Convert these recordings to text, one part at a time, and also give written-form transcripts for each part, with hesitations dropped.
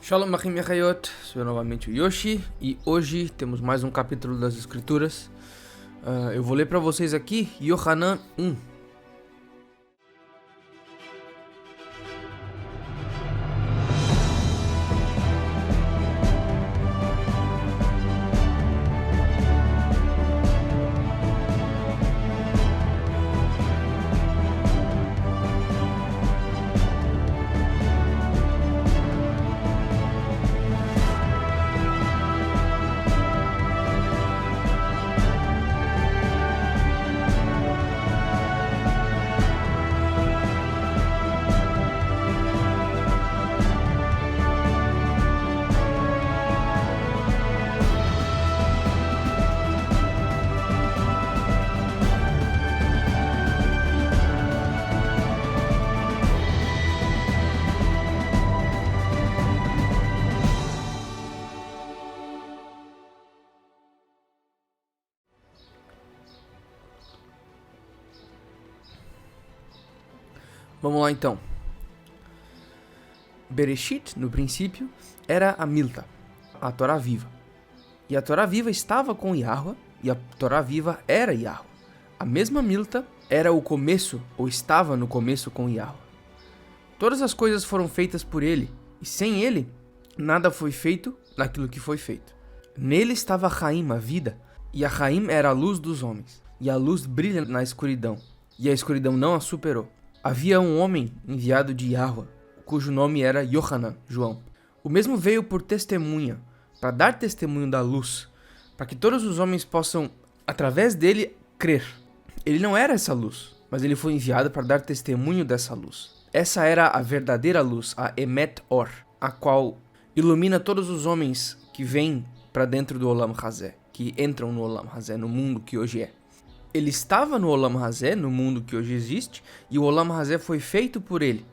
Shalom Achim Yachayot, sou novamente o Yoshi e hoje temos mais um capítulo das Escrituras. Eu vou ler para vocês aqui Yohanan 1. Vamos lá então. Bereshit, no princípio, era a Milta, a Torá viva. E a Torá viva estava com Yahweh, e a Torá viva era Yahweh. A mesma Milta era o começo, ou estava no começo com Yahweh. Todas as coisas foram feitas por ele, e sem ele, nada foi feito daquilo que foi feito. Nele estava Haim, a vida, e a Haim era a luz dos homens. E a luz brilha na escuridão, e a escuridão não a superou. Havia um homem enviado de Yahweh, cujo nome era Yohanan, João. O mesmo veio por testemunha, para dar testemunho da luz, para que todos os homens possam, através dele, crer. Ele não era essa luz, mas ele foi enviado para dar testemunho dessa luz. Essa era a verdadeira luz, a Emet Or, a qual ilumina todos os homens que vêm para dentro do Olam Hazé, que entram no Olam Hazé, no mundo que hoje é. Ele estava no Olam Hazé, no mundo que hoje existe, e o Olam Hazé foi feito por ele,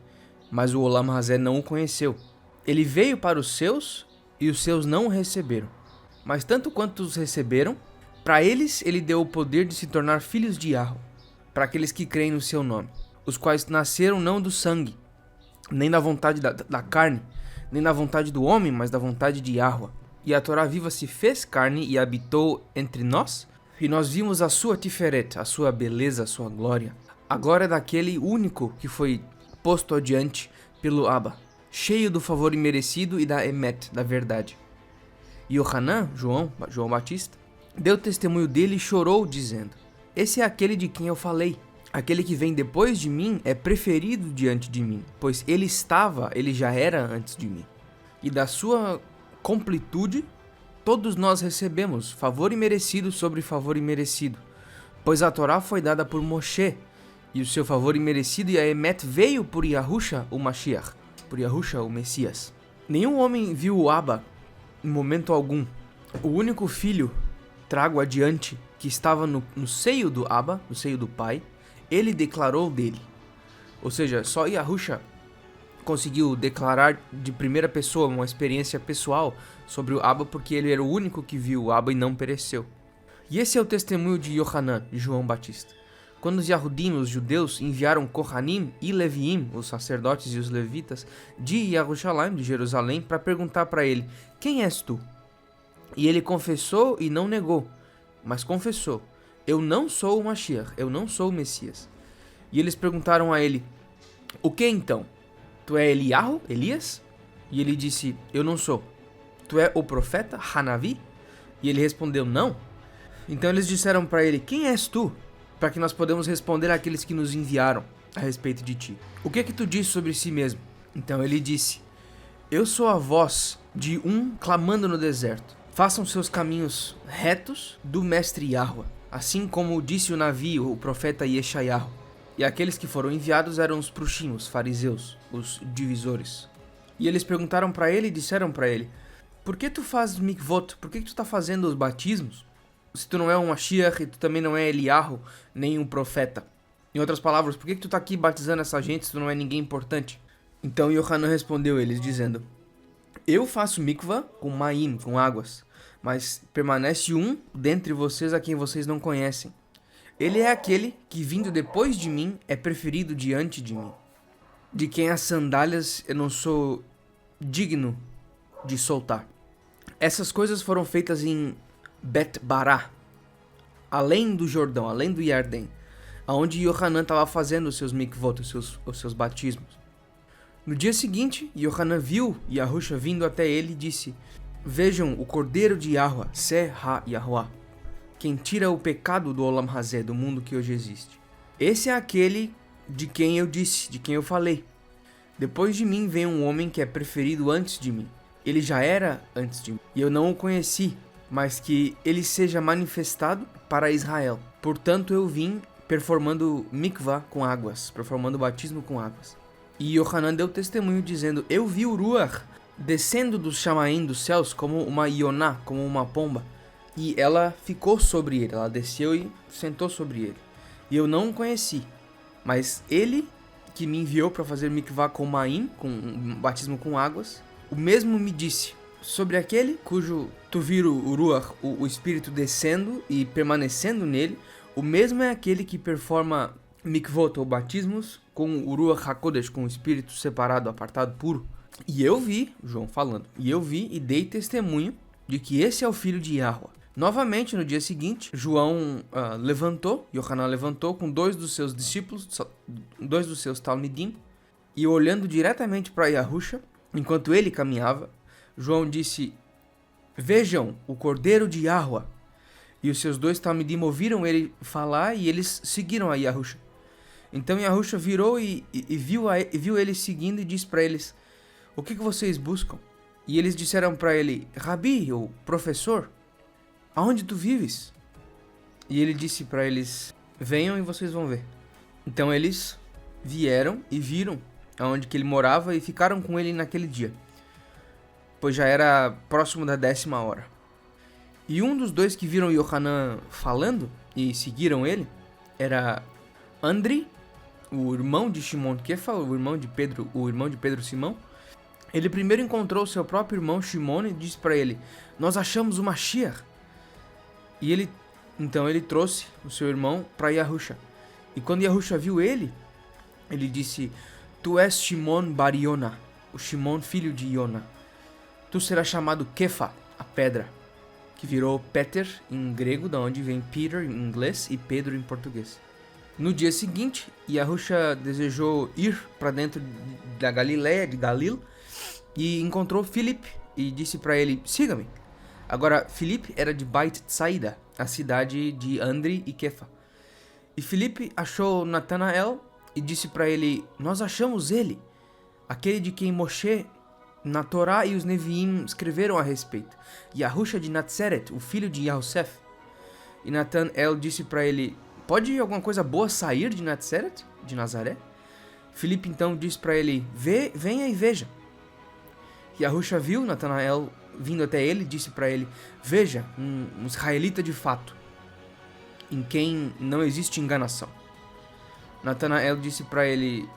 mas o Olam Hazé não o conheceu. Ele veio para os seus, e os seus não o receberam. Mas tanto quanto os receberam, para eles ele deu o poder de se tornar filhos de Yahweh, para aqueles que creem no seu nome, os quais nasceram não do sangue, nem da vontade da carne, nem da vontade do homem, mas da vontade de Yahweh. E a Torá viva se fez carne e habitou entre nós, e nós vimos a sua tiferet, a sua beleza, a sua glória. A glória daquele único que foi posto adiante pelo Abba, cheio do favor imerecido e da Emet, da verdade. E Yohanan, João Batista, deu testemunho dele e chorou, dizendo: Esse é aquele de quem eu falei. Aquele que vem depois de mim é preferido diante de mim, pois ele já era antes de mim. E da sua completude, todos nós recebemos favor imerecido sobre favor imerecido, pois a Torá foi dada por Moshe, e o seu favor imerecido e a Emet veio por Yahusha, o Mashiach, por Yahusha, o Messias. Nenhum homem viu o Abba em momento algum. O único filho trago adiante, que estava no seio do Abba, no seio do Pai, ele declarou dele. Ou seja, só Yahusha conseguiu declarar de primeira pessoa uma experiência pessoal sobre o Abba, porque ele era o único que viu o Abba e não pereceu. E esse é o testemunho de Yohanan, de João Batista. Quando os Yahudim, os judeus, enviaram Kohanim e Leviim, os sacerdotes e os levitas, de Yerushalayim, de Jerusalém, para perguntar para ele: Quem és tu? E ele confessou e não negou, mas confessou: Eu não sou o Mashiach, eu não sou o Messias. E eles perguntaram a ele: O que então? Tu é Eliyahu, Elias? E ele disse: Eu não sou. Tu é o profeta Hanavi? E ele respondeu: Não. Então eles disseram para ele: Quem és tu? Para que nós podemos responder àqueles que nos enviaram a respeito de ti. O que é que tu diz sobre si mesmo? Então ele disse: Eu sou a voz de um clamando no deserto. Façam seus caminhos retos do mestre Yahweh, assim como disse o Navi, o profeta Yeshayahu. E aqueles que foram enviados eram os prushim, os fariseus, os divisores. E eles perguntaram para ele e disseram para ele: Por que tu fazes mikvot? Por que tu está fazendo os batismos? Se tu não é um Mashiach e tu também não é Eliyahu, nem um profeta. Em outras palavras, por que tu está aqui batizando essa gente se tu não é ninguém importante? Então Yohanan respondeu eles, dizendo: Eu faço mikvah com maim, com águas, mas permanece um dentre vocês a quem vocês não conhecem. Ele é aquele que, vindo depois de mim, é preferido diante de mim, de quem as sandálias eu não sou digno de soltar. Essas coisas foram feitas em Bet-Bará, além do Jordão, além do Iardém, onde Yohanan estava fazendo os seus mikvot, os seus batismos. No dia seguinte, Yohanan viu Yahusha vindo até ele e disse: Vejam o Cordeiro de Yahweh, Se-Ha-Yahuah, quem tira o pecado do Olam Hazé, do mundo que hoje existe. Esse é aquele de quem eu disse, de quem eu falei. Depois de mim vem um homem que é preferido antes de mim. Ele já era antes de mim, e eu não o conheci, mas que ele seja manifestado para Israel. Portanto, eu vim performando mikvah com águas, performando batismo com águas. E Yohanan deu testemunho dizendo: Eu vi o Ruach descendo dos Shamaim dos céus como uma Ioná, como uma pomba. E ela ficou sobre ele, ela desceu e sentou sobre ele. E eu não o conheci, mas ele que me enviou para fazer mikvah com Maim, com um batismo com águas, o mesmo me disse: sobre aquele cujo tu vira o Ruach, o espírito descendo e permanecendo nele, o mesmo é aquele que performa mikvot ou batismos com o Ruach HaKodesh, com o espírito separado, apartado, puro. E eu vi, João falando, e dei testemunho de que esse é o filho de Yahweh. Novamente, no dia seguinte, João Yohanan levantou com 2 dos seus discípulos, 2 dos seus talmidim, e olhando diretamente para Yahusha, enquanto ele caminhava, João disse: Vejam o Cordeiro de Yahweh. E os seus 2 talmidim ouviram ele falar e eles seguiram a Yahusha. Então Yahusha virou e viu eles seguindo e disse para eles: O que vocês buscam? E eles disseram para ele: Rabi, ou professor, aonde tu vives? E ele disse para eles: Venham e vocês vão ver. Então eles vieram e viram aonde que ele morava e ficaram com ele naquele dia, pois já era próximo da 10ª hora. E um dos 2 que viram Yohanan falando e seguiram ele era Andri, o irmão de Shimon Kefa, o irmão de Pedro Simão. Ele primeiro encontrou seu próprio irmão Shimon e disse para ele: Nós achamos o Mashiach. E então ele trouxe o seu irmão para Yahusha. E quando Yahusha viu ele disse: Tu és Shimon bar Yona, o Shimon filho de Yona. Tu serás chamado Kefa, a pedra, que virou Peter em grego, da onde vem Peter em inglês e Pedro em português. No dia seguinte, Yahusha desejou ir para dentro da Galileia, de Galil, e encontrou Filipe e disse para ele: Siga-me. Agora, Filipe era de Beit Saída, a cidade de Andri e Kefa. E Filipe achou Natanael e disse para ele: Nós achamos ele, aquele de quem Moshe na Torá e os Neviim escreveram a respeito, Yahusha de Natseret, o filho de Yahusef. E Natanael disse para ele: Pode alguma coisa boa sair de Natseret, de Nazaré? Filipe então disse para ele: Venha e veja. Yahusha viu Natanael vindo até ele e disse para ele: Veja, um israelita de fato, em quem não existe enganação. Natanael disse para ele: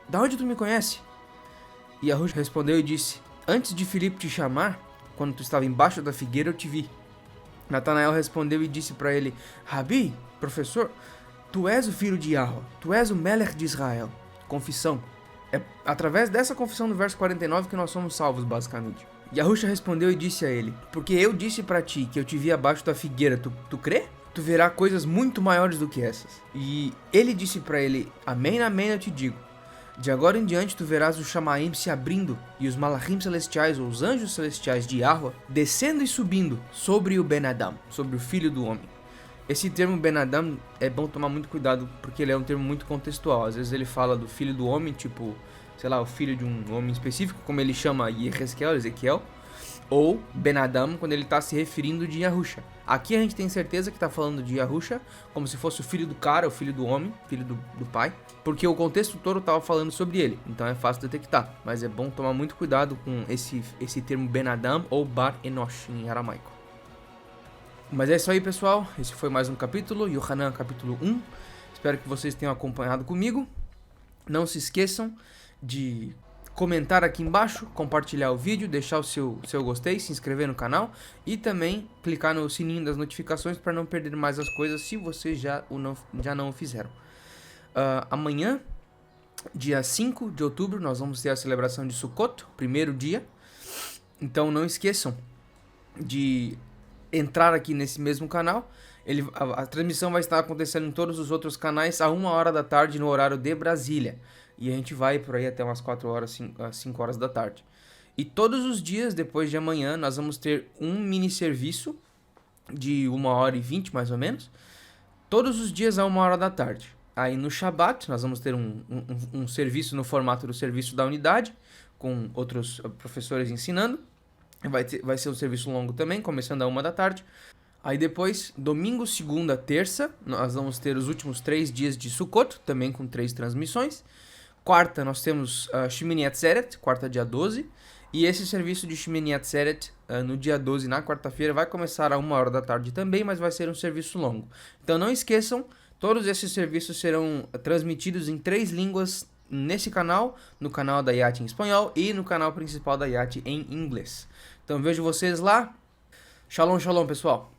Da onde tu me conhece? E Yahusha respondeu e disse: Antes de Filipe te chamar, quando tu estava embaixo da figueira, eu te vi. Natanael respondeu e disse para ele: Rabi, professor, tu és o filho de Yahweh, tu és o Melech de Israel. Confissão. É através dessa confissão do verso 49 que nós somos salvos, basicamente. Yahusha respondeu e disse a ele: Porque eu disse para ti que eu te vi abaixo da figueira, tu crê? Tu verá coisas muito maiores do que essas. E ele disse para ele: Amém, amém, eu te digo. De agora em diante tu verás os Shamaim se abrindo e os Malachim celestiais, ou os anjos celestiais de Yahweh, descendo e subindo sobre o Ben Adam, sobre o filho do homem. Esse termo Ben Adam é bom tomar muito cuidado, porque ele é um termo muito contextual. Às vezes ele fala do filho do homem, tipo, sei lá, o filho de um homem específico, como ele chama Ezequiel, ou Ben Adam, quando ele está se referindo de Yahusha. Aqui a gente tem certeza que está falando de Yahusha, como se fosse o filho do cara, o filho do homem, filho do pai, porque o contexto todo estava falando sobre ele, então é fácil detectar, mas é bom tomar muito cuidado com esse termo Ben Adam ou Bar Enosh em aramaico. Mas é isso aí, pessoal, esse foi mais um capítulo, Yohanan capítulo 1, espero que vocês tenham acompanhado comigo. Não se esqueçam de comentar aqui embaixo, compartilhar o vídeo, deixar o seu gostei, se inscrever no canal e também clicar no sininho das notificações para não perder mais as coisas se vocês já não o fizeram. Amanhã, dia 5 de outubro, nós vamos ter a celebração de Sukkot, primeiro dia. Então não esqueçam de entrar aqui nesse mesmo canal. A transmissão vai estar acontecendo em todos os outros canais a 1h da tarde no horário de Brasília. E a gente vai por aí até umas 4 horas, 5 horas da tarde. E todos os dias, depois de amanhã, nós vamos ter um mini serviço de 1h20 mais ou menos. Todos os dias a 1h da tarde. Aí no Shabat nós vamos ter um serviço no formato do serviço da unidade, com outros professores ensinando. Vai ser um serviço longo também, começando a 1h da tarde. Aí depois, domingo, segunda, terça, nós vamos ter os últimos 3 dias de Sukkot, também com 3 transmissões. Quarta, nós temos Shemini Atzeret, quarta dia 12. E esse serviço de Shemini Atzeret, no dia 12, na quarta-feira, vai começar a 1h da tarde também, mas vai ser um serviço longo. Então não esqueçam, todos esses serviços serão transmitidos em 3 línguas nesse canal, no canal da IAT em espanhol e no canal principal da IAT em inglês. Então vejo vocês lá. Shalom, shalom, pessoal.